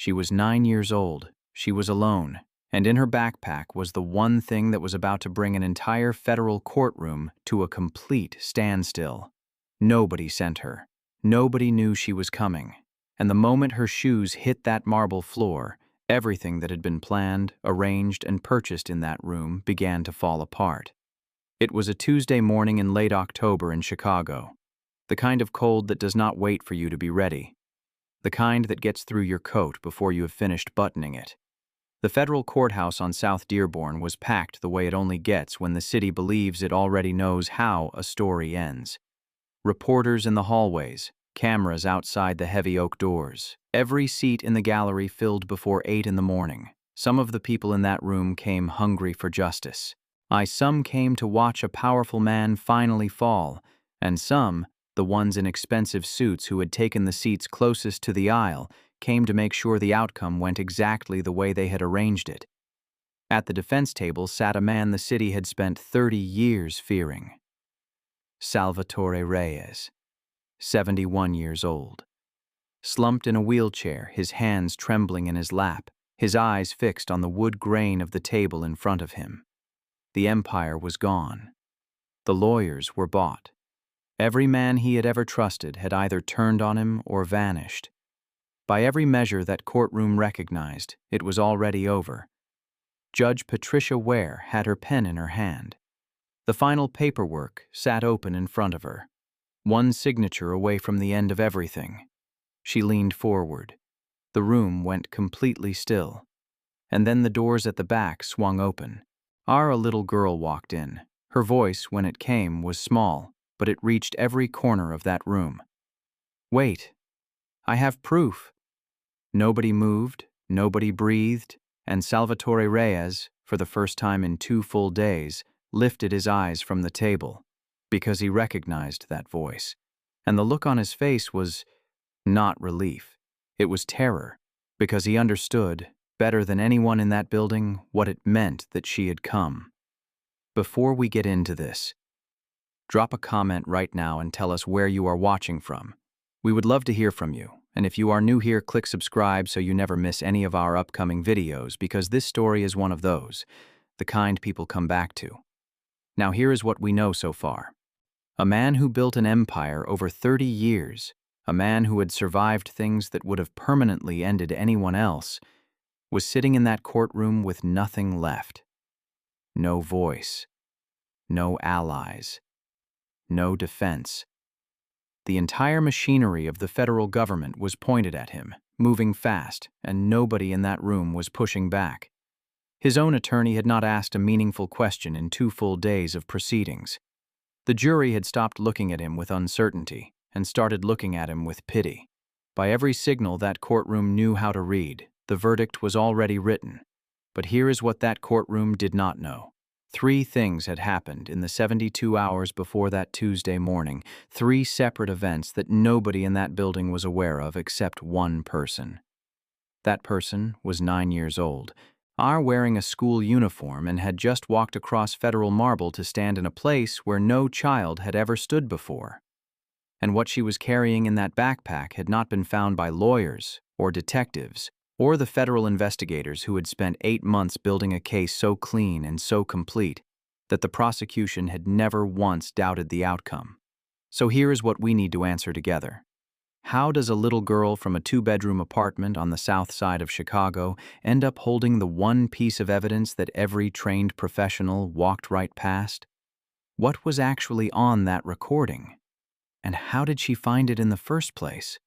She was 9 years old, she was alone, and in her backpack was the one thing that was about to bring an entire federal courtroom to a complete standstill. Nobody sent her. Nobody knew she was coming. And the moment her shoes hit that marble floor, everything that had been planned, arranged, and purchased in that room began to fall apart. It was a Tuesday morning in late October in Chicago. The kind of cold that does not wait for you to be ready. The kind that gets through your coat before you have finished buttoning it. The federal courthouse on South Dearborn was packed the way it only gets when the city believes it already knows how a story ends. Reporters in the hallways, cameras outside the heavy oak doors, every seat in the gallery filled before 8 in the morning. Some of the people in that room came hungry for justice. Some came to watch a powerful man finally fall, and some, the ones in expensive suits who had taken the seats closest to the aisle, came to make sure the outcome went exactly the way they had arranged it. At the defense table sat a man the city had spent 30 years fearing. Salvatore Reyes, 71 years old. Slumped in a wheelchair, his hands trembling in his lap, his eyes fixed on the wood grain of the table in front of him. The empire was gone. The lawyers were bought. Every man he had ever trusted had either turned on him or vanished. By every measure that courtroom recognized, it was already over. Judge Patricia Ware had her pen in her hand. The final paperwork sat open in front of her, one signature away from the end of everything. She leaned forward. The room went completely still. And then the doors at the back swung open. A little girl walked in. Her voice, when it came, was small, but it reached every corner of that room. "Wait. I have proof." Nobody moved, nobody breathed, and Salvatore Reyes, for the first time in 2 full days, lifted his eyes from the table, because he recognized that voice. And the look on his face was not relief. It was terror, because he understood, better than anyone in that building, what it meant that she had come. Before we get into this, drop a comment right now and tell us where you are watching from. We would love to hear from you, and if you are new here, click subscribe so you never miss any of our upcoming videos, because this story is one of those, the kind people come back to. Now here is what we know so far. A man who built an empire over 30 years, a man who had survived things that would have permanently ended anyone else, was sitting in that courtroom with nothing left. No voice. No allies. No defense. The entire machinery of the federal government was pointed at him, moving fast, and nobody in that room was pushing back. His own attorney had not asked a meaningful question in 2 full days of proceedings. The jury had stopped looking at him with uncertainty and started looking at him with pity. By every signal that courtroom knew how to read, the verdict was already written. But here is what that courtroom did not know. 3 things had happened in the 72 hours before that Tuesday morning, 3 separate events that nobody in that building was aware of except one person. That person was 9 years old, wearing a school uniform, and had just walked across federal marble to stand in a place where no child had ever stood before. And what she was carrying in that backpack had not been found by lawyers or detectives or the federal investigators who had spent 8 months building a case so clean and so complete that the prosecution had never once doubted the outcome. So here is what we need to answer together. How does a little girl from a 2-bedroom apartment on the south side of Chicago end up holding the one piece of evidence that every trained professional walked right past? What was actually on that recording? And how did she find it in the first place?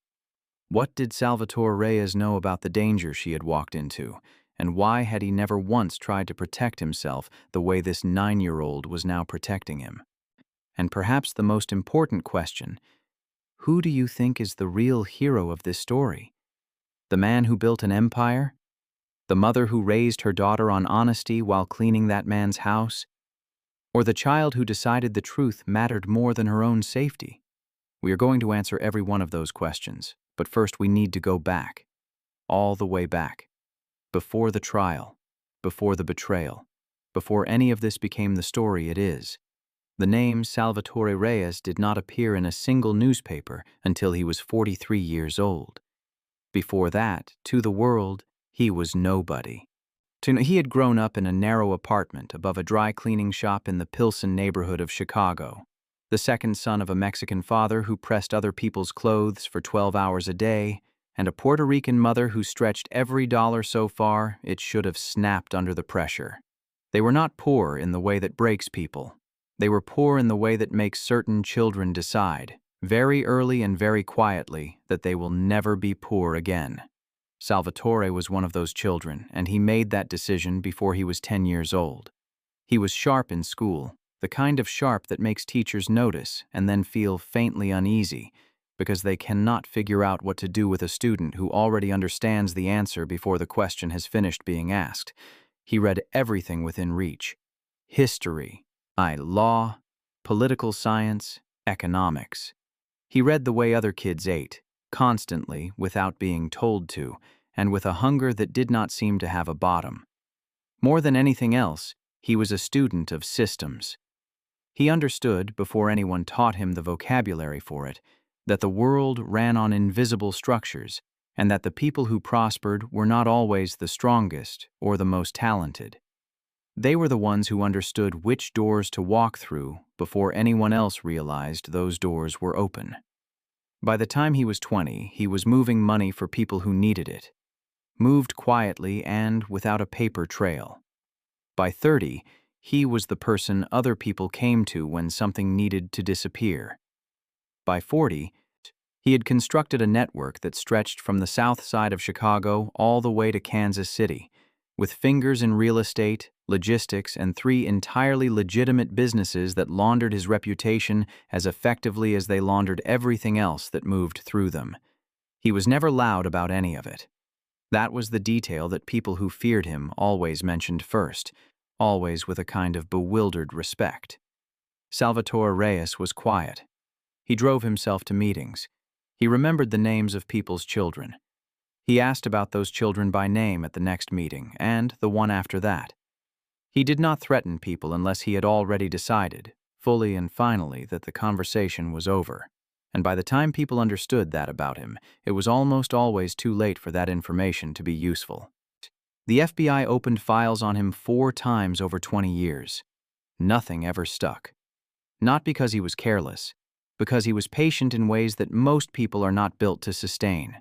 What did Salvatore Reyes know about the danger she had walked into, and why had he never once tried to protect himself the way this 9-year-old was now protecting him? And perhaps the most important question, who do you think is the real hero of this story? The man who built an empire? The mother who raised her daughter on honesty while cleaning that man's house? Or the child who decided the truth mattered more than her own safety? We are going to answer every one of those questions, but first we need to go back. All the way back. Before the trial, before the betrayal, before any of this became the story it is. The name Salvatore Reyes did not appear in a single newspaper until he was 43 years old. Before that, to the world, he was nobody. He had grown up in a narrow apartment above a dry cleaning shop in the Pilsen neighborhood of Chicago, the second son of a Mexican father who pressed other people's clothes for 12 hours a day, and a Puerto Rican mother who stretched every dollar so far it should have snapped under the pressure. They were not poor in the way that breaks people. They were poor in the way that makes certain children decide, very early and very quietly, that they will never be poor again. Salvatore was one of those children, and he made that decision before he was 10 years old. He was sharp in school, the kind of sharp that makes teachers notice and then feel faintly uneasy because they cannot figure out what to do with a student who already understands the answer before the question has finished being asked. He read everything within reach: history, law, political science, economics. He read the way other kids ate, constantly, without being told to, and with a hunger that did not seem to have a bottom. More than anything else, he was a student of systems. He understood, before anyone taught him the vocabulary for it, that the world ran on invisible structures, and that the people who prospered were not always the strongest or the most talented. They were the ones who understood which doors to walk through before anyone else realized those doors were open. By the time he was 20, he was moving money for people who needed it, moved quietly and without a paper trail. By 30, he was the person other people came to when something needed to disappear. By 40, he had constructed a network that stretched from the south side of Chicago all the way to Kansas City, with fingers in real estate, logistics, and 3 entirely legitimate businesses that laundered his reputation as effectively as they laundered everything else that moved through them. He was never loud about any of it. That was the detail that people who feared him always mentioned first, always with a kind of bewildered respect. Salvatore Reyes was quiet. He drove himself to meetings. He remembered the names of people's children. He asked about those children by name at the next meeting and the one after that. He did not threaten people unless he had already decided, fully and finally, that the conversation was over. And by the time people understood that about him, it was almost always too late for that information to be useful. The FBI opened files on him 4 times over 20 years. Nothing ever stuck. Not because he was careless, because he was patient in ways that most people are not built to sustain.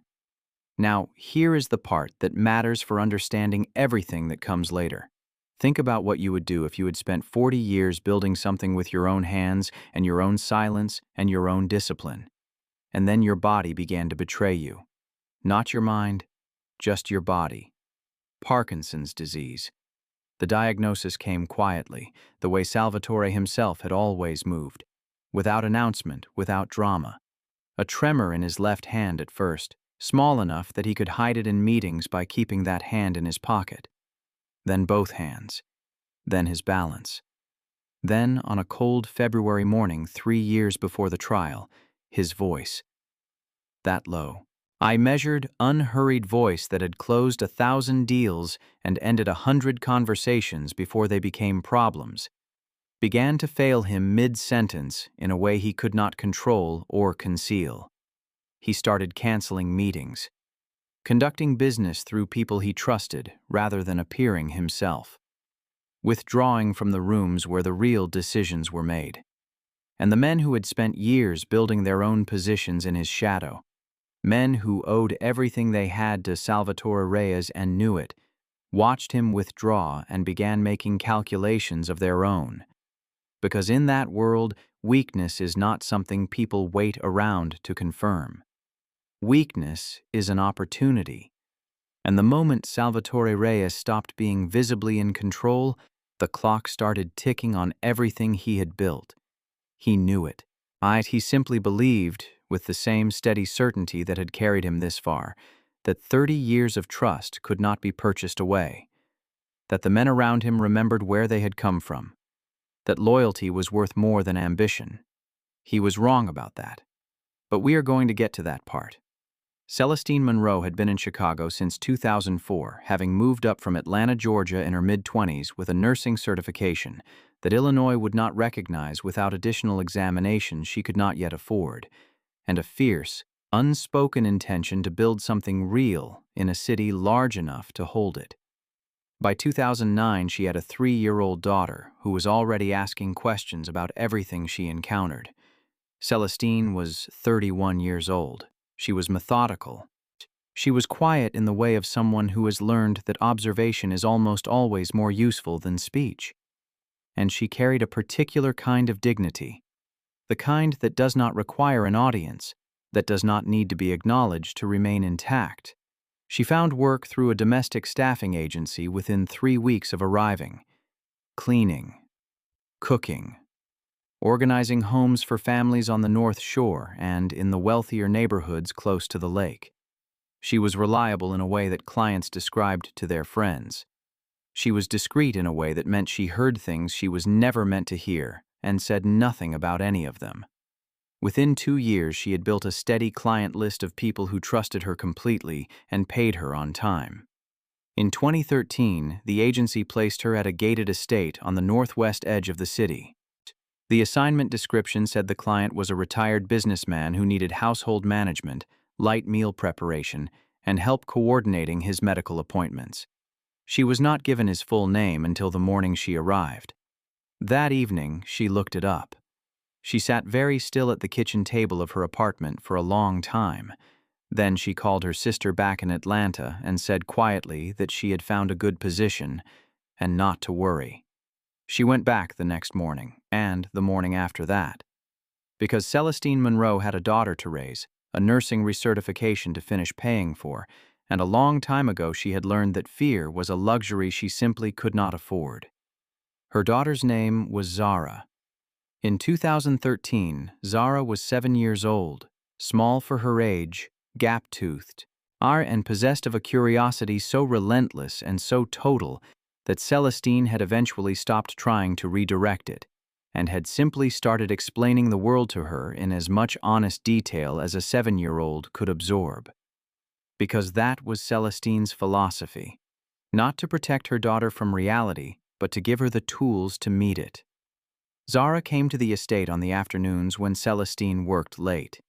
Now, here is the part that matters for understanding everything that comes later. Think about what you would do if you had spent 40 years building something with your own hands and your own silence and your own discipline. And then your body began to betray you. Not your mind, just your body. Parkinson's disease. The diagnosis came quietly, the way Salvatore himself had always moved. Without announcement, without drama. A tremor in his left hand at first, small enough that he could hide it in meetings by keeping that hand in his pocket. Then both hands. Then his balance. Then, on a cold February morning 3 years before the trial, his voice. That low, I-measured, unhurried voice that had closed 1,000 deals and ended 100 conversations before they became problems, began to fail him mid-sentence in a way he could not control or conceal. He started canceling meetings, conducting business through people he trusted rather than appearing himself, withdrawing from the rooms where the real decisions were made. And the men who had spent years building their own positions in his shadow, men who owed everything they had to Salvatore Reyes and knew it, watched him withdraw and began making calculations of their own. Because in that world, weakness is not something people wait around to confirm. Weakness is an opportunity. And the moment Salvatore Reyes stopped being visibly in control, the clock started ticking on everything he had built. He knew it. He simply believed, with the same steady certainty that had carried him this far, that 30 years of trust could not be purchased away, that the men around him remembered where they had come from, that loyalty was worth more than ambition. He was wrong about that. But we are going to get to that part. Celestine Monroe had been in Chicago since 2004, having moved up from Atlanta, Georgia in her mid-20s with a nursing certification that Illinois would not recognize without additional examinations she could not yet afford, and a fierce, unspoken intention to build something real in a city large enough to hold it. By 2009, she had a 3-year-old daughter who was already asking questions about everything she encountered. Celestine was 31 years old. She was methodical. She was quiet in the way of someone who has learned that observation is almost always more useful than speech. And she carried a particular kind of dignity, the kind that does not require an audience, that does not need to be acknowledged to remain intact. She found work through a domestic staffing agency within 3 weeks of arriving. Cleaning, cooking, organizing homes for families on the North Shore and in the wealthier neighborhoods close to the lake. She was reliable in a way that clients described to their friends. She was discreet in a way that meant she heard things she was never meant to hear and said nothing about any of them. Within 2 years, she had built a steady client list of people who trusted her completely and paid her on time. In 2013, the agency placed her at a gated estate on the northwest edge of the city. The assignment description said the client was a retired businessman who needed household management, light meal preparation, and help coordinating his medical appointments. She was not given his full name until the morning she arrived. That evening, she looked it up. She sat very still at the kitchen table of her apartment for a long time. Then she called her sister back in Atlanta and said quietly that she had found a good position and not to worry. She went back the next morning and the morning after that. Because Celestine Monroe had a daughter to raise, a nursing recertification to finish paying for, and a long time ago she had learned that fear was a luxury she simply could not afford. Her daughter's name was Zara. In 2013, Zara was 7 years old, small for her age, gap-toothed, and possessed of a curiosity so relentless and so total that Celestine had eventually stopped trying to redirect it, and had simply started explaining the world to her in as much honest detail as a 7-year-old could absorb. Because that was Celestine's philosophy, not to protect her daughter from reality, but to give her the tools to meet it. Zara came to the estate on the afternoons when Celestine worked late.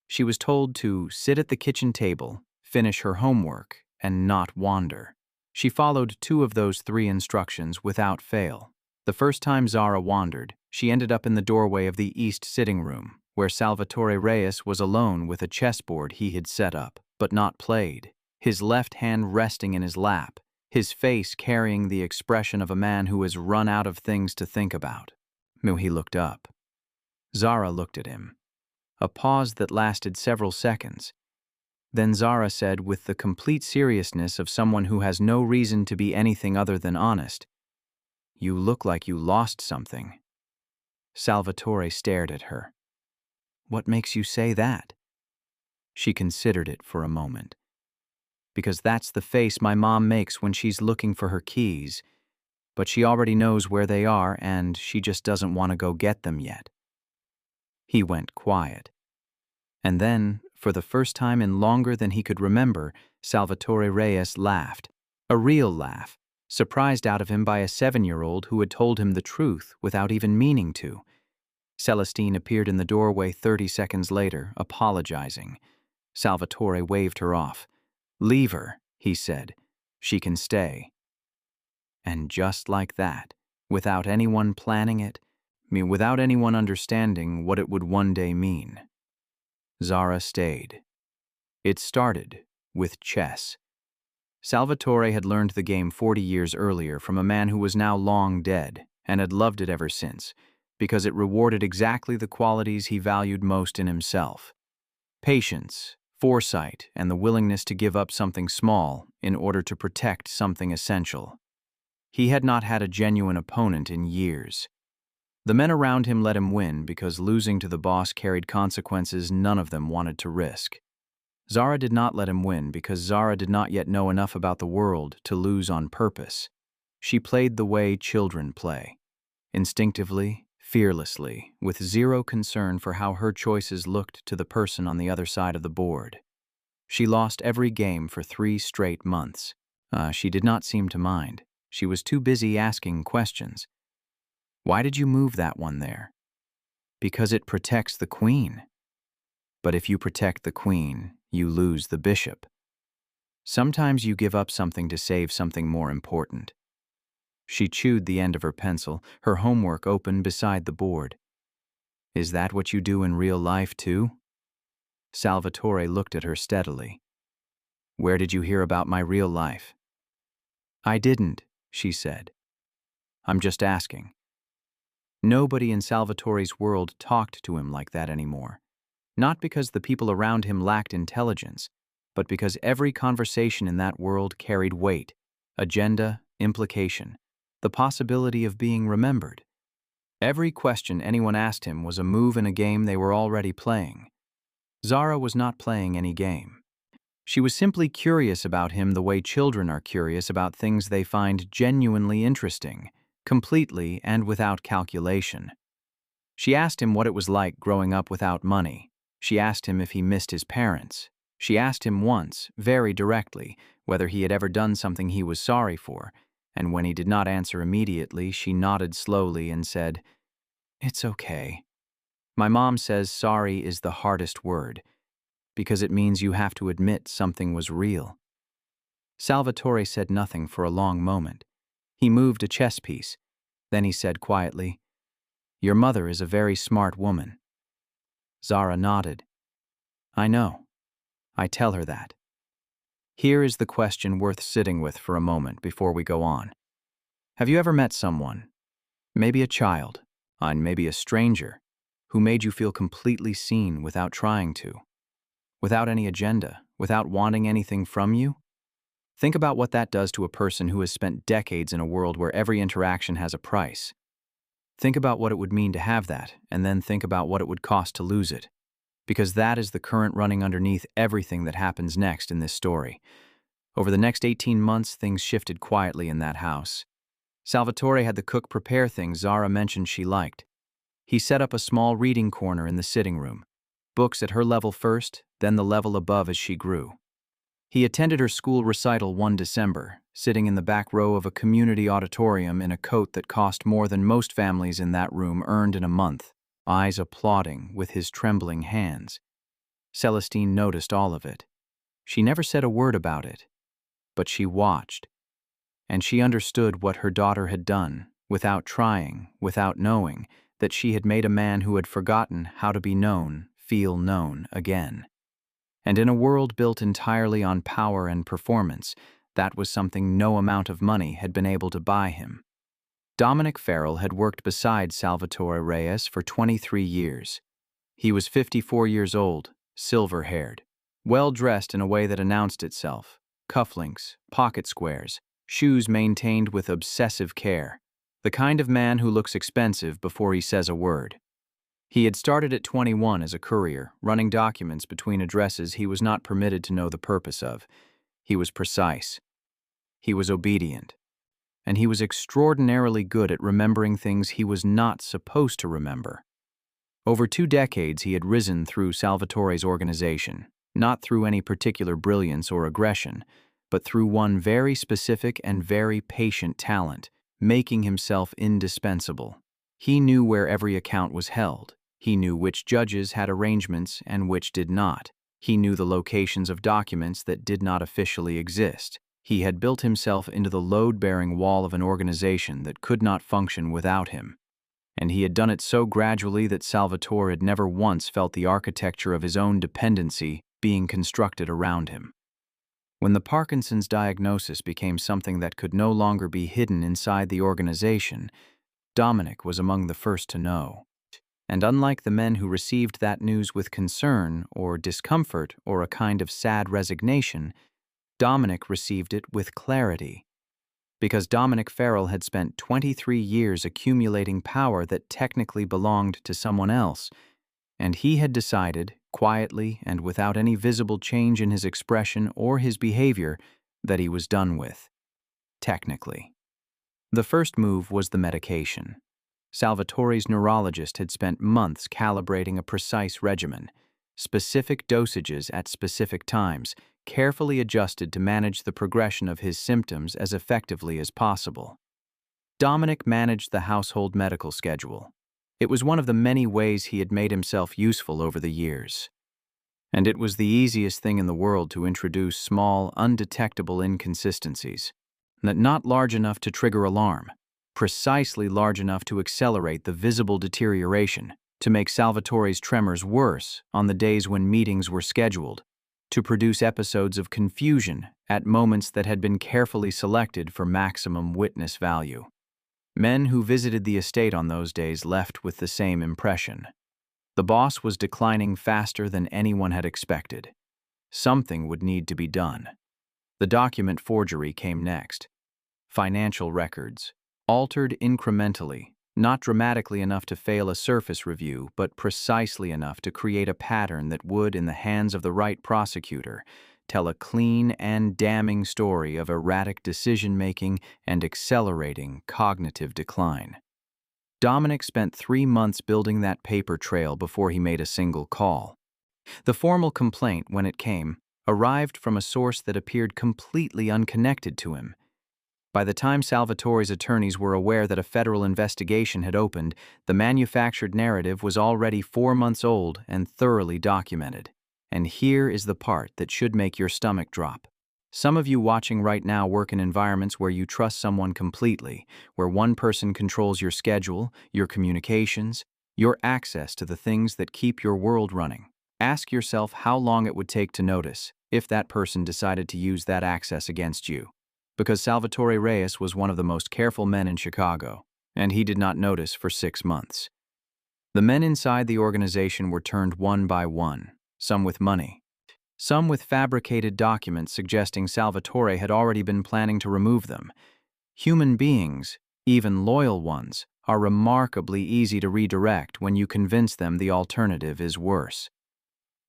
She was told to sit at the kitchen table, finish her homework, and not wander. She followed 2 of those 3 instructions without fail. The first time Zara wandered, she ended up in the doorway of the east sitting room, where Salvatore Reyes was alone with a chessboard he had set up, but not played, his left hand resting in his lap, his face carrying the expression of a man who has run out of things to think about. He looked up. Zara looked at him. A pause that lasted several seconds. Then Zara said with the complete seriousness of someone who has no reason to be anything other than honest, "You look like you lost something." Salvatore stared at her. "What makes you say that?" She considered it for a moment. "Because that's the face my mom makes when she's looking for her keys. But she already knows where they are and she just doesn't want to go get them yet." He went quiet. And then, for the first time in longer than he could remember, Salvatore Reyes laughed. A real laugh, surprised out of him by a 7-year-old who had told him the truth without even meaning to. Celestine appeared in the doorway 30 seconds later, apologizing. Salvatore waved her off. "Leave her," he said. "She can stay." And just like that, without anyone planning it, without anyone understanding what it would one day mean, Zara stayed. It started with chess. Salvatore had learned the game 40 years earlier from a man who was now long dead and had loved it ever since, because it rewarded exactly the qualities he valued most in himself: patience, foresight, and the willingness to give up something small in order to protect something essential. He had not had a genuine opponent in years. The men around him let him win because losing to the boss carried consequences none of them wanted to risk. Zara did not let him win because Zara did not yet know enough about the world to lose on purpose. She played the way children play, instinctively, fearlessly, with zero concern for how her choices looked to the person on the other side of the board. She lost every game for 3 straight months. She did not seem to mind. She was too busy asking questions. "Why did you move that one there?" "Because it protects the queen." But if you protect the queen, you lose the bishop. Sometimes you give up something to save something more important. She chewed the end of her pencil, her homework open beside the board. Is that what you do in real life, too? Salvatore looked at her steadily. Where did you hear about my real life? I didn't, she said. I'm just asking. Nobody in Salvatore's world talked to him like that anymore. Not because the people around him lacked intelligence, but because every conversation in that world carried weight, agenda, implication, the possibility of being remembered. Every question anyone asked him was a move in a game they were already playing. Zara was not playing any game. She was simply curious about him the way children are curious about things they find genuinely interesting, completely and without calculation. She asked him what it was like growing up without money. She asked him if he missed his parents. She asked him once, very directly, whether he had ever done something he was sorry for, and when he did not answer immediately, she nodded slowly and said, "It's okay. My mom says sorry is the hardest word, because it means you have to admit something was real." Salvatore said nothing for a long moment. He moved a chess piece. Then he said quietly, "Your mother is a very smart woman." Zara nodded. "I know. I tell her that." Here is the question worth sitting with for a moment before we go on. Have you ever met someone, maybe a child, and maybe a stranger, who made you feel completely seen without trying to? Without any agenda, without wanting anything from you? Think about what that does to a person who has spent decades in a world where every interaction has a price. Think about what it would mean to have that, and then think about what it would cost to lose it. Because that is the current running underneath everything that happens next in this story. Over the next 18 months, things shifted quietly in that house. Salvatore had the cook prepare things Zara mentioned she liked. He set up a small reading corner in the sitting room. Books at her level first, then the level above as she grew. He attended her school recital one December, sitting in the back row of a community auditorium in a coat that cost more than most families in that room earned in a month, eyes applauding with his trembling hands. Celestine noticed all of it. She never said a word about it, but she watched. And she understood what her daughter had done, without trying, without knowing, that she had made a man who had forgotten how to be known feel known again. And in a world built entirely on power and performance, that was something no amount of money had been able to buy him. Dominic Farrell had worked beside Salvatore Reyes for 23 years. He was 54 years old, silver-haired, well-dressed in a way that announced itself, cufflinks, pocket squares, shoes maintained with obsessive care, the kind of man who looks expensive before he says a word. He had started at 21 as a courier, running documents between addresses he was not permitted to know the purpose of. He was precise. He was obedient. And he was extraordinarily good at remembering things he was not supposed to remember. Over 2 decades he had risen through Salvatore's organization, not through any particular brilliance or aggression, but through one very specific and very patient talent, making himself indispensable. He knew where every account was held. He knew which judges had arrangements and which did not. He knew the locations of documents that did not officially exist. He had built himself into the load-bearing wall of an organization that could not function without him. And he had done it so gradually that Salvatore had never once felt the architecture of his own dependency being constructed around him. When the Parkinson's diagnosis became something that could no longer be hidden inside the organization, Dominic was among the first to know. And unlike the men who received that news with concern or discomfort or a kind of sad resignation, Dominic received it with clarity. Because Dominic Farrell had spent 23 years accumulating power that technically belonged to someone else, and he had decided, quietly and without any visible change in his expression or his behavior, that he was done with. Technically. The first move was the medication. Salvatore's neurologist had spent months calibrating a precise regimen, specific dosages at specific times, carefully adjusted to manage the progression of his symptoms as effectively as possible. Dominic managed the household medical schedule. It was one of the many ways he had made himself useful over the years. And it was the easiest thing in the world to introduce small, undetectable inconsistencies, not large enough to trigger alarm, precisely large enough to accelerate the visible deterioration, to make Salvatore's tremors worse on the days when meetings were scheduled, to produce episodes of confusion at moments that had been carefully selected for maximum witness value. Men who visited the estate on those days left with the same impression. The boss was declining faster than anyone had expected. Something would need to be done. The document forgery came next. Financial records, altered incrementally, not dramatically enough to fail a surface review, but precisely enough to create a pattern that would, in the hands of the right prosecutor, tell a clean and damning story of erratic decision-making and accelerating cognitive decline. Dominic spent 3 months building that paper trail before he made a single call. The formal complaint, when it came, arrived from a source that appeared completely unconnected to him. By the time Salvatore's attorneys were aware that a federal investigation had opened, the manufactured narrative was already 4 months old and thoroughly documented. And here is the part that should make your stomach drop. Some of you watching right now work in environments where you trust someone completely, where one person controls your schedule, your communications, your access to the things that keep your world running. Ask yourself how long it would take to notice if that person decided to use that access against you. Because Salvatore Reyes was one of the most careful men in Chicago, and he did not notice for 6 months. The men inside the organization were turned one by one, some with money, some with fabricated documents suggesting Salvatore had already been planning to remove them. Human beings, even loyal ones, are remarkably easy to redirect when you convince them the alternative is worse.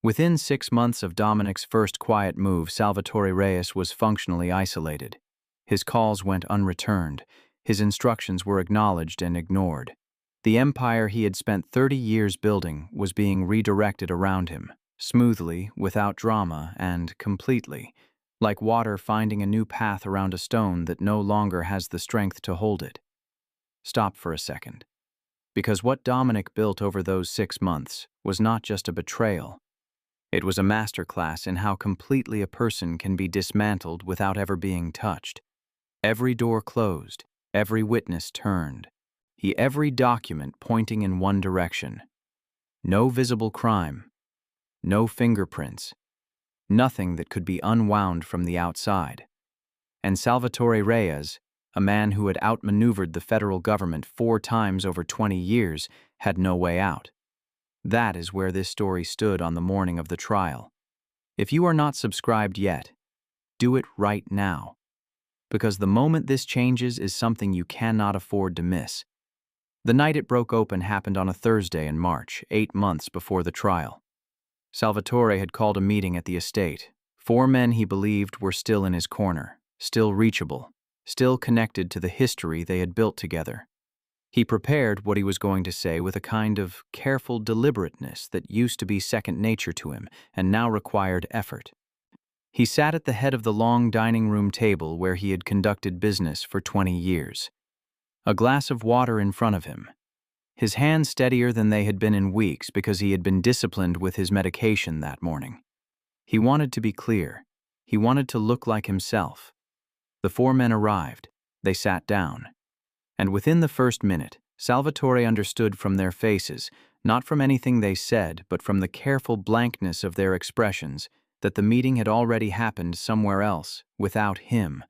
Within 6 months of Dominic's first quiet move, Salvatore Reyes was functionally isolated. His calls went unreturned. His instructions were acknowledged and ignored. The empire he had spent 30 years building was being redirected around him, smoothly, without drama, and completely, like water finding a new path around a stone that no longer has the strength to hold it. Stop for a second. Because what Dominic built over those 6 months was not just a betrayal. It was a masterclass in how completely a person can be dismantled without ever being touched. Every door closed, every witness turned, every document pointing in one direction. No visible crime, no fingerprints, nothing that could be unwound from the outside. And Salvatore Reyes, a man who had outmaneuvered the federal government 4 times over 20 years, had no way out. That is where this story stood on the morning of the trial. If you are not subscribed yet, do it right now. Because the moment this changes is something you cannot afford to miss. The night it broke open happened on a Thursday in March, 8 months before the trial. Salvatore had called a meeting at the estate. 4 men he believed were still in his corner, still reachable, still connected to the history they had built together. He prepared what he was going to say with a kind of careful deliberateness that used to be second nature to him and now required effort. He sat at the head of the long dining room table where he had conducted business for 20 years. A glass of water in front of him. His hands steadier than they had been in weeks because he had been disciplined with his medication that morning. He wanted to be clear. He wanted to look like himself. The 4 men arrived. They sat down. And within the first minute, Salvatore understood from their faces, not from anything they said, but from the careful blankness of their expressions, that the meeting had already happened somewhere else, without him.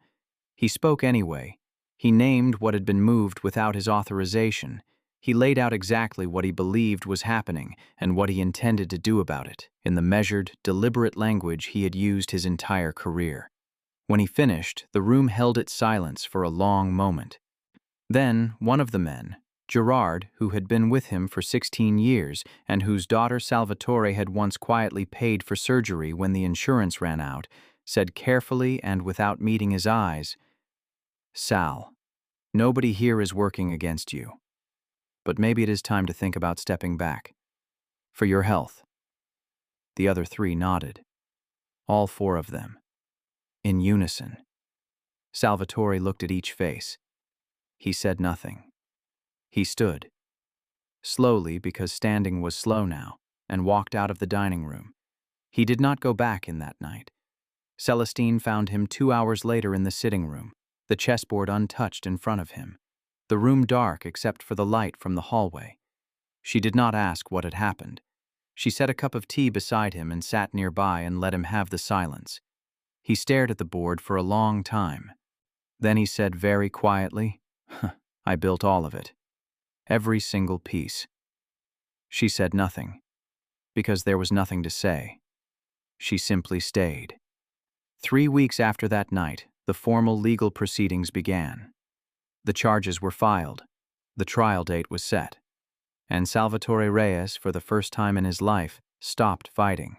He spoke anyway. He named what had been moved without his authorization. He laid out exactly what he believed was happening and what he intended to do about it, in the measured, deliberate language he had used his entire career. When he finished, the room held its silence for a long moment. Then, one of the men, Gerard, who had been with him for 16 years and whose daughter Salvatore had once quietly paid for surgery when the insurance ran out, said carefully and without meeting his eyes, "Sal, nobody here is working against you. But maybe it is time to think about stepping back. For your health." The other 3 nodded. All 4 of them. In unison. Salvatore looked at each face. He said nothing. He stood. Slowly, because standing was slow now, and walked out of the dining room. He did not go back in that night. Celestine found him 2 hours later in the sitting room, the chessboard untouched in front of him, the room dark except for the light from the hallway. She did not ask what had happened. She set a cup of tea beside him and sat nearby and let him have the silence. He stared at the board for a long time. Then he said very quietly, "I built all of it. Every single piece." She said nothing, because there was nothing to say. She simply stayed. 3 weeks after that night, the formal legal proceedings began. The charges were filed. The trial date was set. And Salvatore Reyes, for the first time in his life, stopped fighting.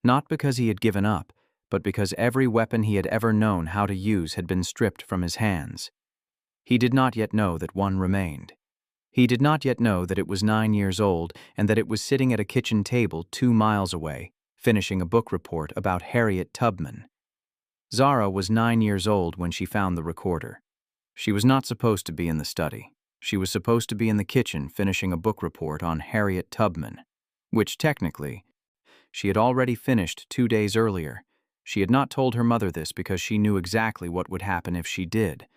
Not because he had given up, but because every weapon he had ever known how to use had been stripped from his hands. He did not yet know that one remained. He did not yet know that it was 9 years old and that it was sitting at a kitchen table 2 miles away, finishing a book report about Harriet Tubman. Zara was 9 years old when she found the recorder. She was not supposed to be in the study. She was supposed to be in the kitchen finishing a book report on Harriet Tubman, which technically, she had already finished 2 days earlier. She had not told her mother this because she knew exactly what would happen if she did.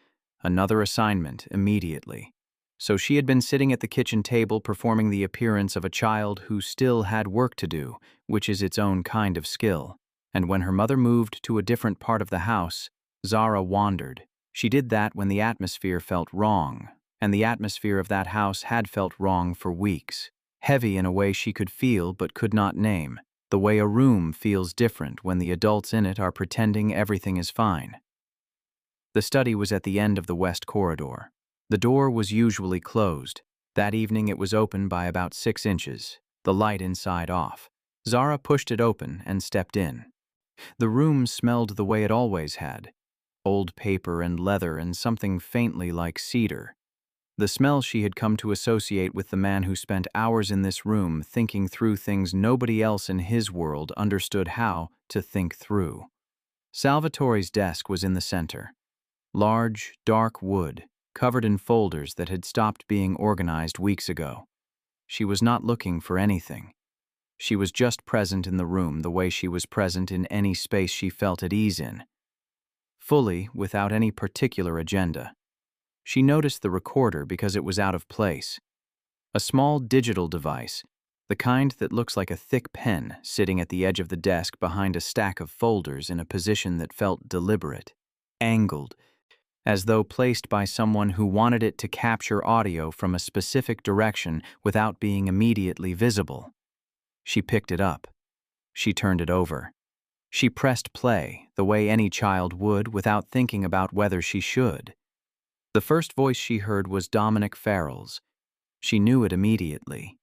Another assignment immediately. So she had been sitting at the kitchen table performing the appearance of a child who still had work to do, which is its own kind of skill. And when her mother moved to a different part of the house, Zara wandered. She did that when the atmosphere felt wrong, and the atmosphere of that house had felt wrong for weeks. Heavy in a way she could feel but could not name, the way a room feels different when the adults in it are pretending everything is fine. The study was at the end of the west corridor. The door was usually closed. That evening it was open by about 6 inches, the light inside off. Zara pushed it open and stepped in. The room smelled the way it always had, old paper and leather and something faintly like cedar. The smell she had come to associate with the man who spent hours in this room thinking through things nobody else in his world understood how to think through. Salvatore's desk was in the center. Large, dark wood, covered in folders that had stopped being organized weeks ago. She was not looking for anything. She was just present in the room the way she was present in any space she felt at ease in. Fully, without any particular agenda. She noticed the recorder because it was out of place. A small digital device, the kind that looks like a thick pen sitting at the edge of the desk behind a stack of folders in a position that felt deliberate, angled, as though placed by someone who wanted it to capture audio from a specific direction without being immediately visible. She picked it up. She turned it over. She pressed play, the way any child would without thinking about whether she should. The first voice she heard was Dominic Farrell's. She knew it immediately.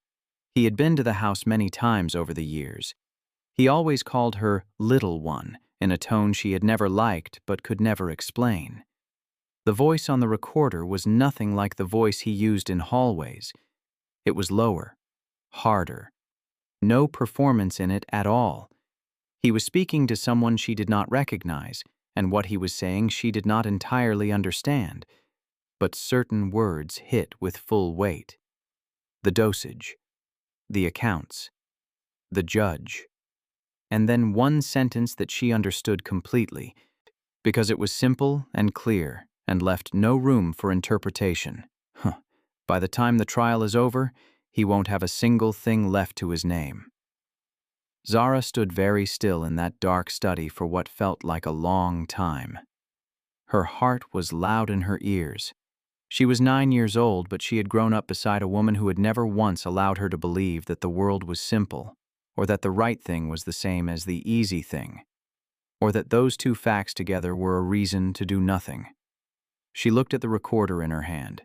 He had been to the house many times over the years. He always called her "little one" in a tone she had never liked but could never explain. The voice on the recorder was nothing like the voice he used in hallways. It was lower, harder. No performance in it at all. He was speaking to someone she did not recognize, and what he was saying she did not entirely understand. But certain words hit with full weight. The dosage, the accounts, the judge. And then one sentence that she understood completely, because it was simple and clear and left no room for interpretation. By the time the trial is over, he won't have a single thing left to his name. Zara stood very still in that dark study for what felt like a long time. Her heart was loud in her ears. She was 9 years old, but she had grown up beside a woman who had never once allowed her to believe that the world was simple, or that the right thing was the same as the easy thing, or that those two facts together were a reason to do nothing. She looked at the recorder in her hand.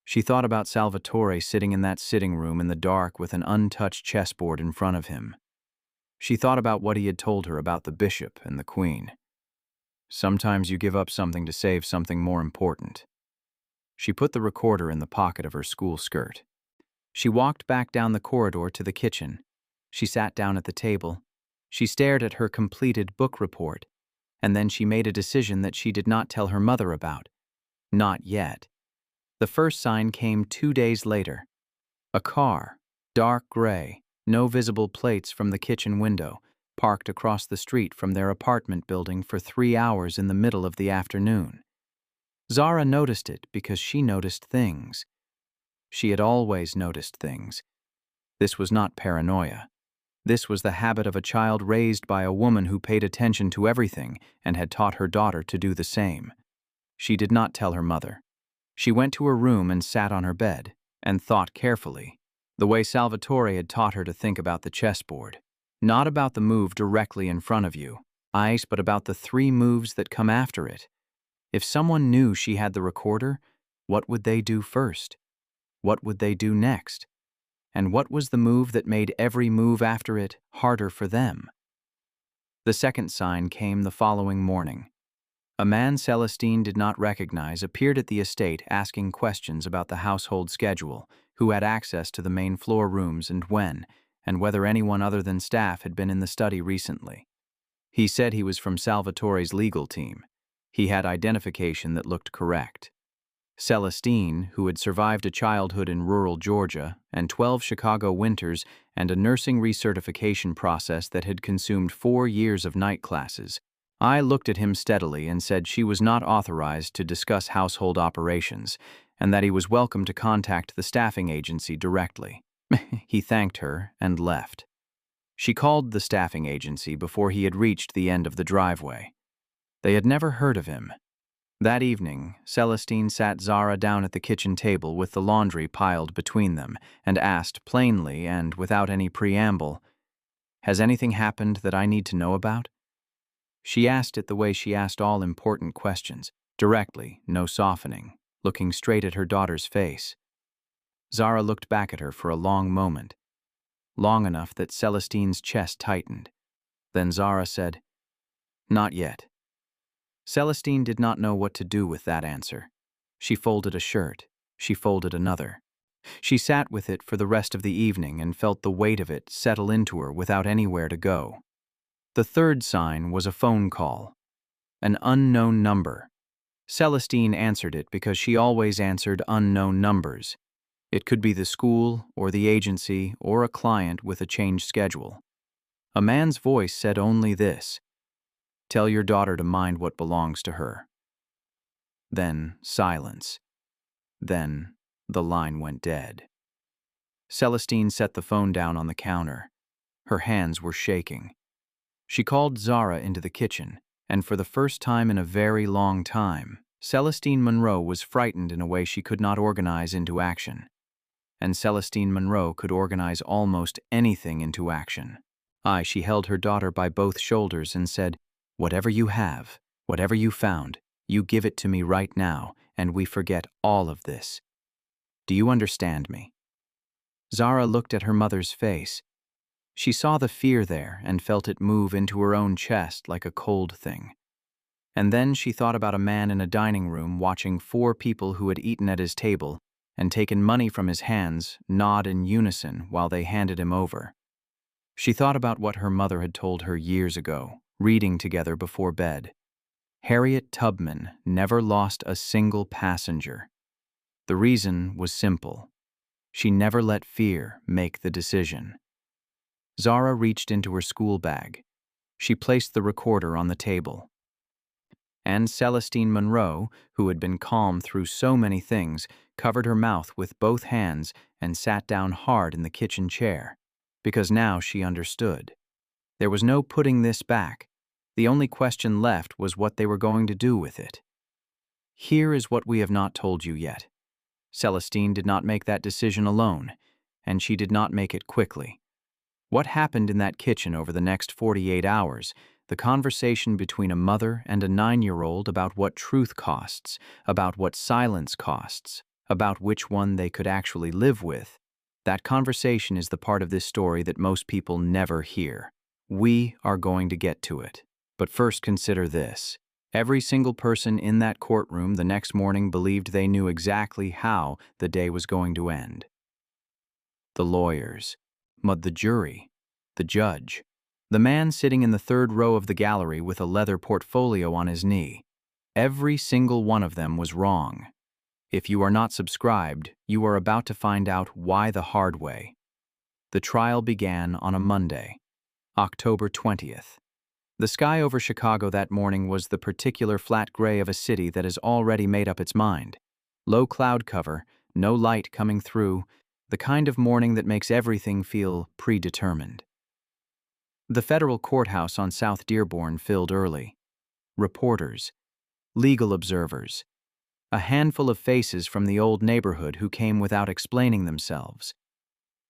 She thought about Salvatore sitting in that sitting room in the dark with an untouched chessboard in front of him. She thought about what he had told her about the bishop and the queen. Sometimes you give up something to save something more important. She put the recorder in the pocket of her school skirt. She walked back down the corridor to the kitchen. She sat down at the table. She stared at her completed book report, and then she made a decision that she did not tell her mother about. Not yet. The first sign came 2 days later. A car, dark gray, no visible plates from the kitchen window, parked across the street from their apartment building for 3 hours in the middle of the afternoon. Zara noticed it because she noticed things. She had always noticed things. This was not paranoia. This was the habit of a child raised by a woman who paid attention to everything and had taught her daughter to do the same. She did not tell her mother. She went to her room and sat on her bed and thought carefully, the way Salvatore had taught her to think about the chessboard. Not about the move directly in front of you, ice, but about the 3 moves that come after it. If someone knew she had the recorder, what would they do first? What would they do next? And what was the move that made every move after it harder for them? The second sign came the following morning. A man Celestine did not recognize appeared at the estate asking questions about the household schedule, who had access to the main floor rooms and when, and whether anyone other than staff had been in the study recently. He said he was from Salvatore's legal team. He had identification that looked correct. Celestine, who had survived a childhood in rural Georgia and 12 Chicago winters and a nursing recertification process that had consumed 4 years of night classes, I looked at him steadily and said she was not authorized to discuss household operations and that he was welcome to contact the staffing agency directly. He thanked her and left. She called the staffing agency before he had reached the end of the driveway. They had never heard of him. That evening, Celestine sat Zara down at the kitchen table with the laundry piled between them and asked plainly and without any preamble, "Has anything happened that I need to know about?" She asked it the way she asked all important questions, directly, no softening, looking straight at her daughter's face. Zara looked back at her for a long moment, long enough that Celestine's chest tightened. Then Zara said, "Not yet." Celestine did not know what to do with that answer. She folded a shirt. She folded another. She sat with it for the rest of the evening and felt the weight of it settle into her without anywhere to go. The third sign was a phone call. An unknown number. Celestine answered it because she always answered unknown numbers. It could be the school or the agency or a client with a changed schedule. A man's voice said only this: "Tell your daughter to mind what belongs to her." Then silence. Then the line went dead. Celestine set the phone down on the counter. Her hands were shaking. She called Zara into the kitchen, and for the first time in a very long time, Celestine Monroe was frightened in a way she could not organize into action. And Celestine Monroe could organize almost anything into action. She held her daughter by both shoulders and said, "Whatever you have, whatever you found, you give it to me right now, and we forget all of this. Do you understand me?" Zara looked at her mother's face. She saw the fear there and felt it move into her own chest like a cold thing. And then she thought about a man in a dining room watching 4 people who had eaten at his table and taken money from his hands nod in unison while they handed him over. She thought about what her mother had told her years ago, reading together before bed. Harriet Tubman never lost a single passenger. The reason was simple. She never let fear make the decision. Zara reached into her school bag. She placed the recorder on the table. And Celestine Monroe, who had been calm through so many things, covered her mouth with both hands and sat down hard in the kitchen chair, because now she understood. There was no putting this back. The only question left was what they were going to do with it. Here is what we have not told you yet. Celestine did not make that decision alone, and she did not make it quickly. What happened in that kitchen over the next 48 hours, the conversation between a mother and a 9-year-old about what truth costs, about what silence costs, about which one they could actually live with, that conversation is the part of this story that most people never hear. We are going to get to it. But first consider this. Every single person in that courtroom the next morning believed they knew exactly how the day was going to end. The lawyers, the jury, the judge, the man sitting in the 3rd row of the gallery with a leather portfolio on his knee. Every single one of them was wrong. If you are not subscribed, you are about to find out why the hard way. The trial began on a Monday. October 20th. The sky over Chicago that morning was the particular flat gray of a city that has already made up its mind. Low cloud cover, no light coming through, the kind of morning that makes everything feel predetermined. The federal courthouse on South Dearborn filled early. Reporters, legal observers, a handful of faces from the old neighborhood who came without explaining themselves.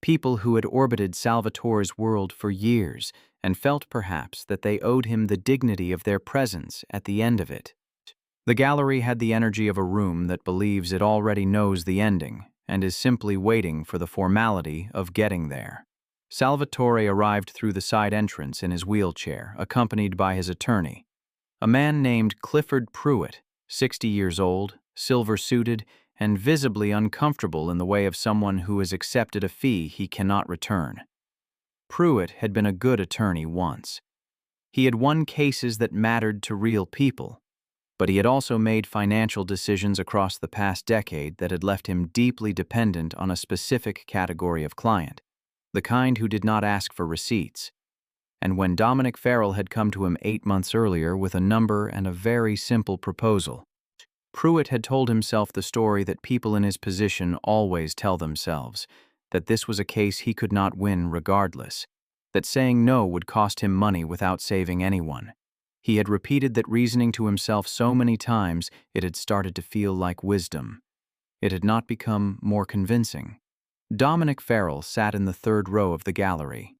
People who had orbited Salvatore's world for years and felt perhaps that they owed him the dignity of their presence at the end of it. The gallery had the energy of a room that believes it already knows the ending and is simply waiting for the formality of getting there. Salvatore arrived through the side entrance in his wheelchair, accompanied by his attorney, a man named Clifford Pruitt, 60 years old, silver-suited, and visibly uncomfortable in the way of someone who has accepted a fee he cannot return. Pruitt had been a good attorney once. He had won cases that mattered to real people, but he had also made financial decisions across the past decade that had left him deeply dependent on a specific category of client, the kind who did not ask for receipts. And when Dominic Farrell had come to him 8 months earlier with a number and a very simple proposal, Pruitt had told himself the story that people in his position always tell themselves, that this was a case he could not win regardless, that saying no would cost him money without saving anyone. He had repeated that reasoning to himself so many times it had started to feel like wisdom. It had not become more convincing. Dominic Farrell sat in the third row of the gallery.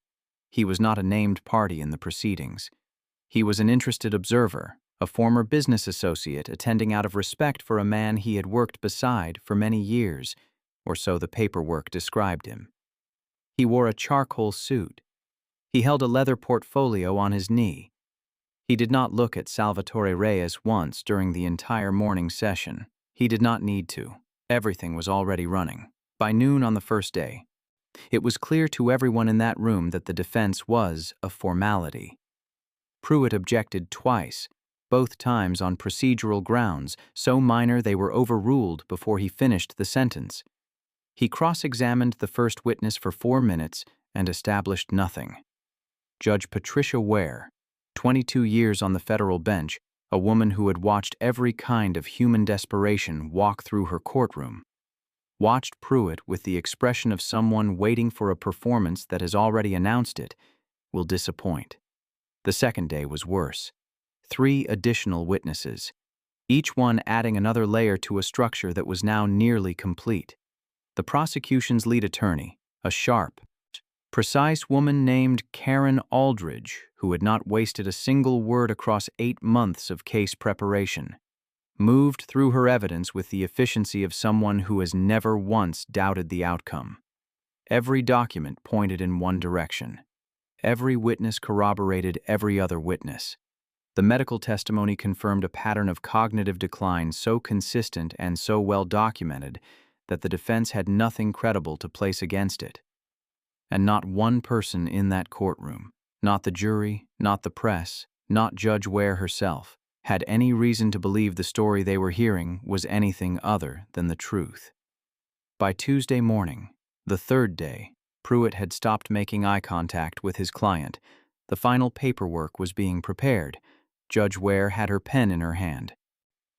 He was not a named party in the proceedings. He was an interested observer, a former business associate attending out of respect for a man he had worked beside for many years, or so the paperwork described him. He wore a charcoal suit. He held a leather portfolio on his knee. He did not look at Salvatore Reyes once during the entire morning session. He did not need to. Everything was already running. By noon on the first day, it was clear to everyone in that room that the defense was a formality. Pruitt objected twice, both times on procedural grounds, so minor they were overruled before he finished the sentence. He cross-examined the first witness for 4 minutes and established nothing. Judge Patricia Ware, 22 years on the federal bench, a woman who had watched every kind of human desperation walk through her courtroom, watched Pruitt with the expression of someone waiting for a performance that has already announced it, will disappoint. The second day was worse. 3 additional witnesses, each one adding another layer to a structure that was now nearly complete. The prosecution's lead attorney, a sharp, precise woman named Karen Aldridge, who had not wasted a single word across 8 months of case preparation, moved through her evidence with the efficiency of someone who has never once doubted the outcome. Every document pointed in one direction. Every witness corroborated every other witness. The medical testimony confirmed a pattern of cognitive decline so consistent and so well documented that the defense had nothing credible to place against it. And not one person in that courtroom, not the jury, not the press, not Judge Ware herself, had any reason to believe the story they were hearing was anything other than the truth. By Tuesday morning, the third day, Pruitt had stopped making eye contact with his client. The final paperwork was being prepared. Judge Ware had her pen in her hand.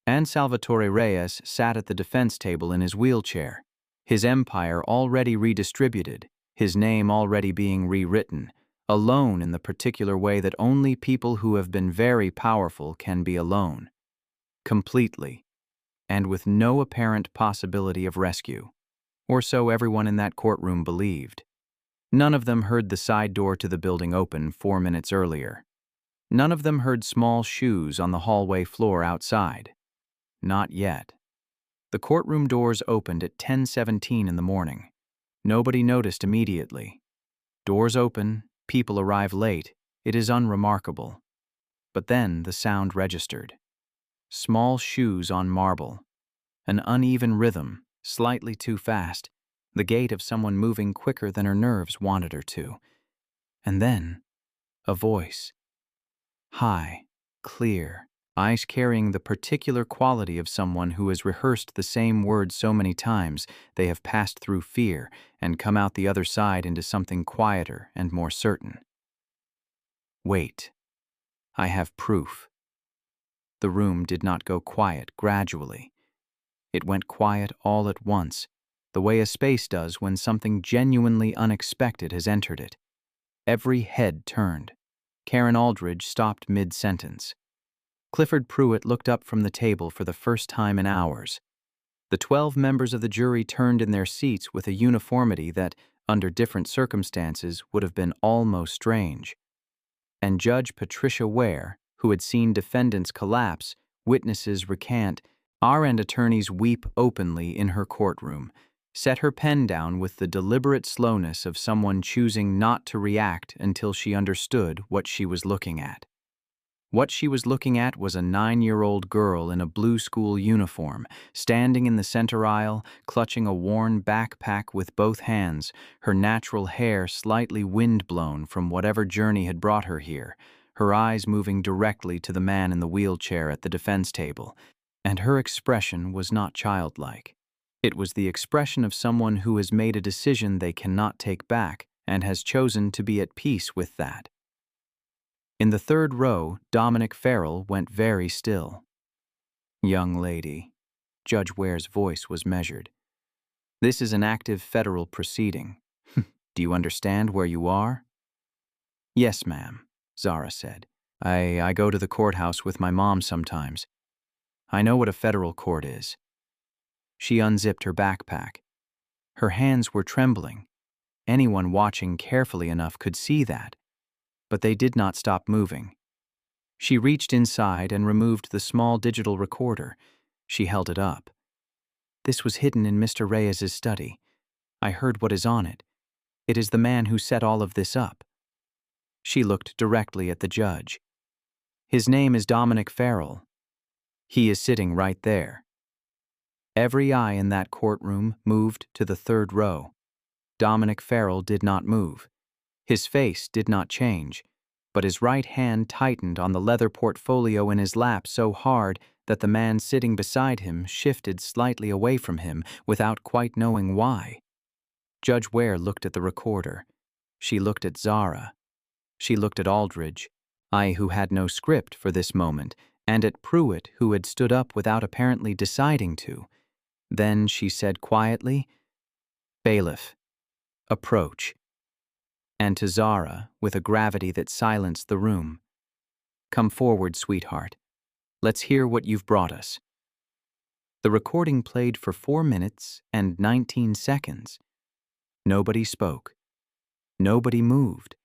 And Salvatore Reyes sat at the defense table in his wheelchair, his empire already redistributed, his name already being rewritten, alone in the particular way that only people who have been very powerful can be alone. Completely, and with no apparent possibility of rescue. Or so everyone in that courtroom believed. None of them heard the side door to the building open 4 minutes earlier. None of them heard small shoes on the hallway floor outside. Not yet. The courtroom doors opened at 10:17 in the morning. Nobody noticed immediately. Doors open, people arrive late. It is unremarkable. But then the sound registered. Small shoes on marble. An uneven rhythm, slightly too fast. The gait of someone moving quicker than her nerves wanted her to. And then, a voice. High, clear, eyes carrying the particular quality of someone who has rehearsed the same words so many times they have passed through fear and come out the other side into something quieter and more certain. Wait. I have proof. The room did not go quiet gradually. It went quiet all at once, the way a space does when something genuinely unexpected has entered it. Every head turned. Karen Aldridge stopped mid-sentence. Clifford Pruitt looked up from the table for the first time in hours. The 12 members of the jury turned in their seats with a uniformity that, under different circumstances, would have been almost strange. And Judge Patricia Ware, who had seen defendants collapse, witnesses recant, and attorneys weep openly in her courtroom, set her pen down with the deliberate slowness of someone choosing not to react until she understood what she was looking at. What she was looking at was a 9-year-old girl in a blue school uniform, standing in the center aisle, clutching a worn backpack with both hands, her natural hair slightly wind-blown from whatever journey had brought her here, her eyes moving directly to the man in the wheelchair at the defense table. And her expression was not childlike. It was the expression of someone who has made a decision they cannot take back and has chosen to be at peace with that. In the third row, Dominic Farrell went very still. "Young lady," Judge Ware's voice was measured. "This is an active federal proceeding. Do you understand where you are?" "Yes, ma'am," Zara said. I go to the courthouse with my mom sometimes. I know what a federal court is." She unzipped her backpack. Her hands were trembling. Anyone watching carefully enough could see that. But they did not stop moving. She reached inside and removed the small digital recorder. She held it up. "This was hidden in Mr. Reyes's study. I heard what is on it. It is the man who set all of this up." She looked directly at the judge. "His name is Dominic Farrell. He is sitting right there." Every eye in that courtroom moved to the third row. Dominic Farrell did not move. His face did not change, but his right hand tightened on the leather portfolio in his lap so hard that the man sitting beside him shifted slightly away from him without quite knowing why. Judge Ware looked at the recorder. She looked at Zara. She looked at Aldridge, who had no script for this moment, and at Pruitt, who had stood up without apparently deciding to. Then she said quietly, "Bailiff, approach." And to Zara, with a gravity that silenced the room, "Come forward, sweetheart. Let's hear what you've brought us." The recording played for 4 minutes and 19 seconds. Nobody spoke. Nobody moved.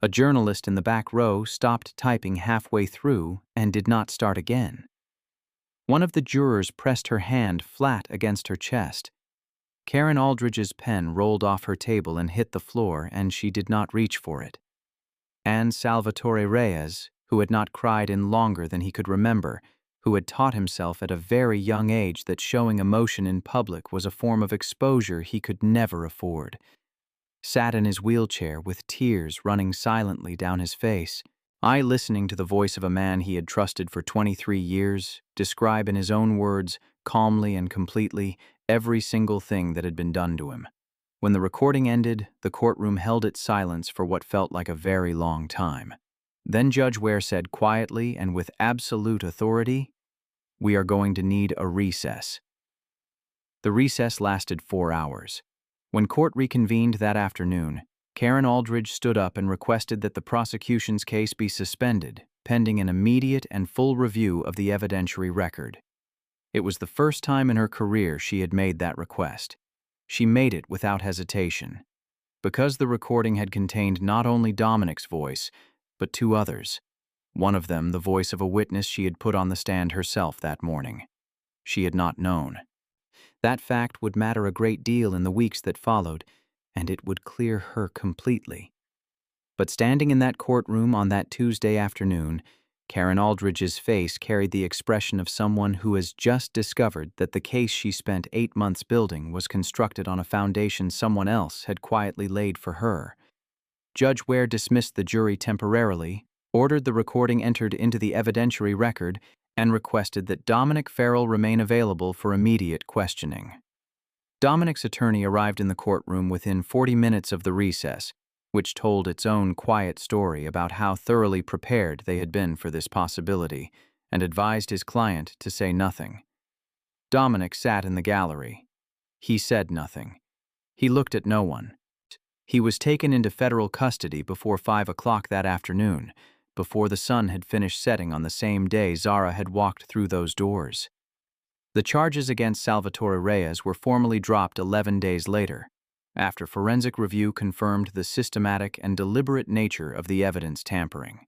A journalist in the back row stopped typing halfway through and did not start again. One of the jurors pressed her hand flat against her chest. Karen Aldridge's pen rolled off her table and hit the floor, and she did not reach for it. And Salvatore Reyes, who had not cried in longer than he could remember, who had taught himself at a very young age that showing emotion in public was a form of exposure he could never afford, sat in his wheelchair with tears running silently down his face, listening to the voice of a man he had trusted for 23 years, describe in his own words, calmly and completely, every single thing that had been done to him. When the recording ended, the courtroom held its silence for what felt like a very long time. Then Judge Ware said quietly and with absolute authority, "We are going to need a recess." The recess lasted 4 hours. When court reconvened that afternoon, Karen Aldridge stood up and requested that the prosecution's case be suspended, pending an immediate and full review of the evidentiary record. It was the first time in her career she had made that request. She made it without hesitation, because the recording had contained not only Dominic's voice, but 2 others. One of them the voice of a witness she had put on the stand herself that morning. She had not known. That fact would matter a great deal in the weeks that followed, and it would clear her completely. But standing in that courtroom on that Tuesday afternoon, Karen Aldridge's face carried the expression of someone who has just discovered that the case she spent 8 months building was constructed on a foundation someone else had quietly laid for her. Judge Ware dismissed the jury temporarily, ordered the recording entered into the evidentiary record, and requested that Dominic Farrell remain available for immediate questioning. Dominic's attorney arrived in the courtroom within 40 minutes of the recess, which told its own quiet story about how thoroughly prepared they had been for this possibility, and advised his client to say nothing. Dominic sat in the gallery. He said nothing. He looked at no one. He was taken into federal custody before 5 o'clock that afternoon, before the sun had finished setting on the same day Zara had walked through those doors. The charges against Salvatore Reyes were formally dropped 11 days later, after forensic review confirmed the systematic and deliberate nature of the evidence tampering.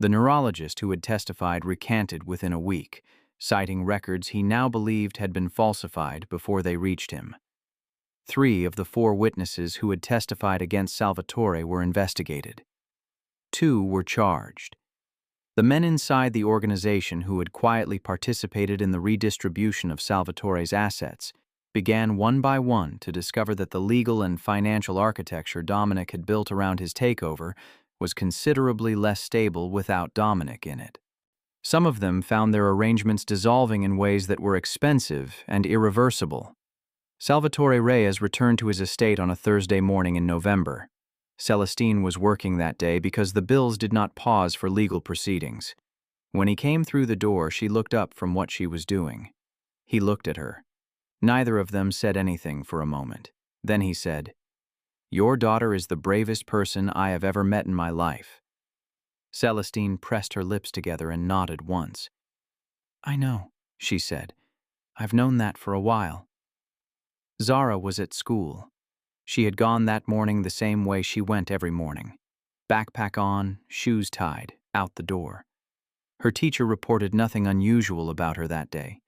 The neurologist who had testified recanted within a week, citing records he now believed had been falsified before they reached him. 3 of the 4 witnesses who had testified against Salvatore were investigated. 2 were charged. The men inside the organization who had quietly participated in the redistribution of Salvatore's assets began one by one to discover that the legal and financial architecture Dominic had built around his takeover was considerably less stable without Dominic in it. Some of them found their arrangements dissolving in ways that were expensive and irreversible. Salvatore Reyes returned to his estate on a Thursday morning in November. Celestine was working that day because the bills did not pause for legal proceedings. When he came through the door, she looked up from what she was doing. He looked at her. Neither of them said anything for a moment. Then he said, "Your daughter is the bravest person I have ever met in my life." Celestine pressed her lips together and nodded once. "I know," she said. "I've known that for a while." Zara was at school. She had gone that morning the same way she went every morning. Backpack on, shoes tied, out the door. Her teacher reported nothing unusual about her that day.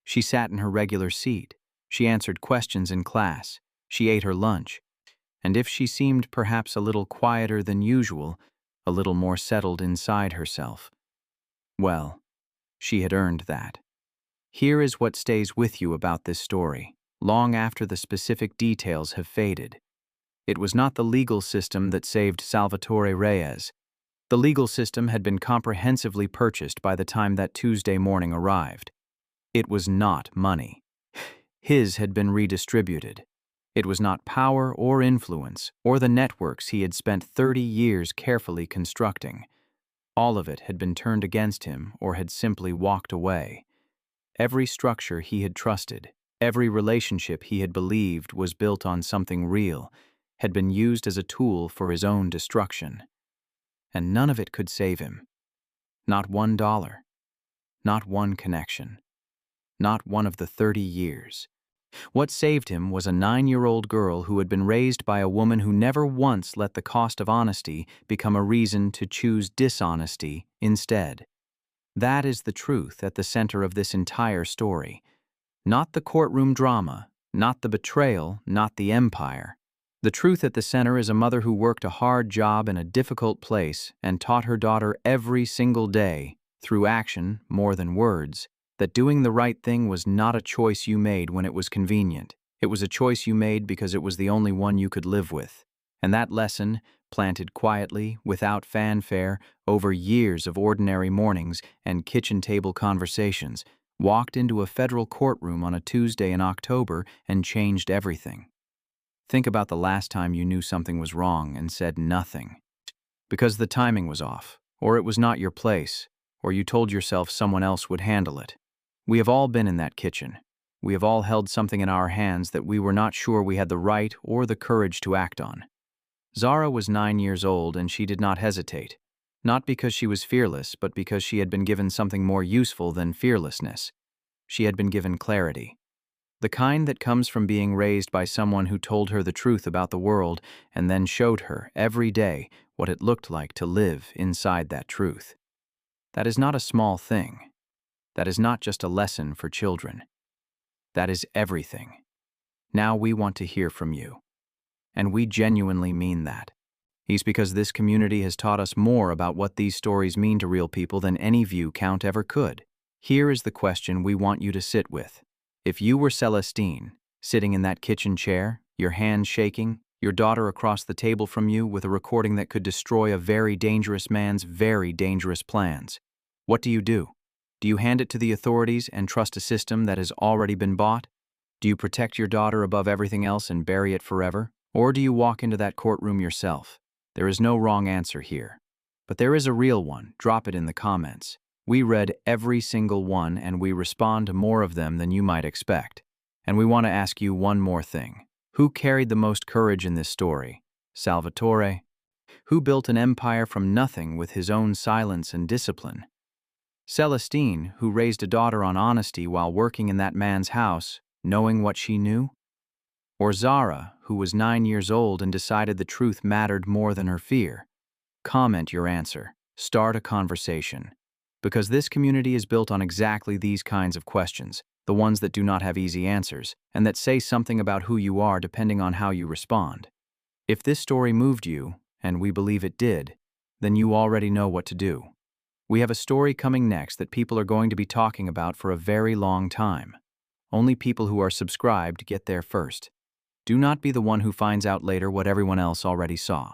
She sat in her regular seat. She answered questions in class. She ate her lunch. And if she seemed perhaps a little quieter than usual, a little more settled inside herself, well, she had earned that. Here is what stays with you about this story, long after the specific details have faded. It was not the legal system that saved Salvatore Reyes. The legal system had been comprehensively purchased by the time that Tuesday morning arrived. It was not money. His had been redistributed. It was not power or influence or the networks he had spent 30 years carefully constructing. All of it had been turned against him or had simply walked away. Every structure he had trusted, every relationship he had believed was built on something real, had been used as a tool for his own destruction. And none of it could save him. Not $1. Not one connection. Not one of the 30 years. What saved him was a 9-year-old girl who had been raised by a woman who never once let the cost of honesty become a reason to choose dishonesty instead. That is the truth at the center of this entire story. Not the courtroom drama, not the betrayal, not the empire. The truth at the center is a mother who worked a hard job in a difficult place and taught her daughter every single day, through action more than words, that doing the right thing was not a choice you made when it was convenient. It was a choice you made because it was the only one you could live with. And that lesson, planted quietly, without fanfare, over years of ordinary mornings and kitchen table conversations, walked into a federal courtroom on a Tuesday in October and changed everything. Think about the last time you knew something was wrong and said nothing. Because the timing was off, or it was not your place, or you told yourself someone else would handle it. We have all been in that kitchen. We have all held something in our hands that we were not sure we had the right or the courage to act on. Zara was 9 years old and she did not hesitate. Not because she was fearless, but because she had been given something more useful than fearlessness. She had been given clarity. The kind that comes from being raised by someone who told her the truth about the world and then showed her every day what it looked like to live inside that truth. That is not a small thing. That is not just a lesson for children. That is everything. Now we want to hear from you. And we genuinely mean that. It's because this community has taught us more about what these stories mean to real people than any view count ever could. Here is the question we want you to sit with. If you were Celestine, sitting in that kitchen chair, your hands shaking, your daughter across the table from you with a recording that could destroy a very dangerous man's very dangerous plans, what do you do? Do you hand it to the authorities and trust a system that has already been bought? Do you protect your daughter above everything else and bury it forever? Or do you walk into that courtroom yourself, There is no wrong answer here. But there is a real one. Drop it in the comments. We read every single one and we respond to more of them than you might expect. And we want to ask you one more thing. Who carried the most courage in this story? Salvatore? Who built an empire from nothing with his own silence and discipline? Celestine, who raised a daughter on honesty while working in that man's house, knowing what she knew? Or Zara, who was 9 years old and decided the truth mattered more than her fear? Comment your answer. Start a conversation. Because this community is built on exactly these kinds of questions, the ones that do not have easy answers, and that say something about who you are depending on how you respond. If this story moved you, and we believe it did, then you already know what to do. We have a story coming next that people are going to be talking about for a very long time. Only people who are subscribed get there first. Do not be the one who finds out later what everyone else already saw.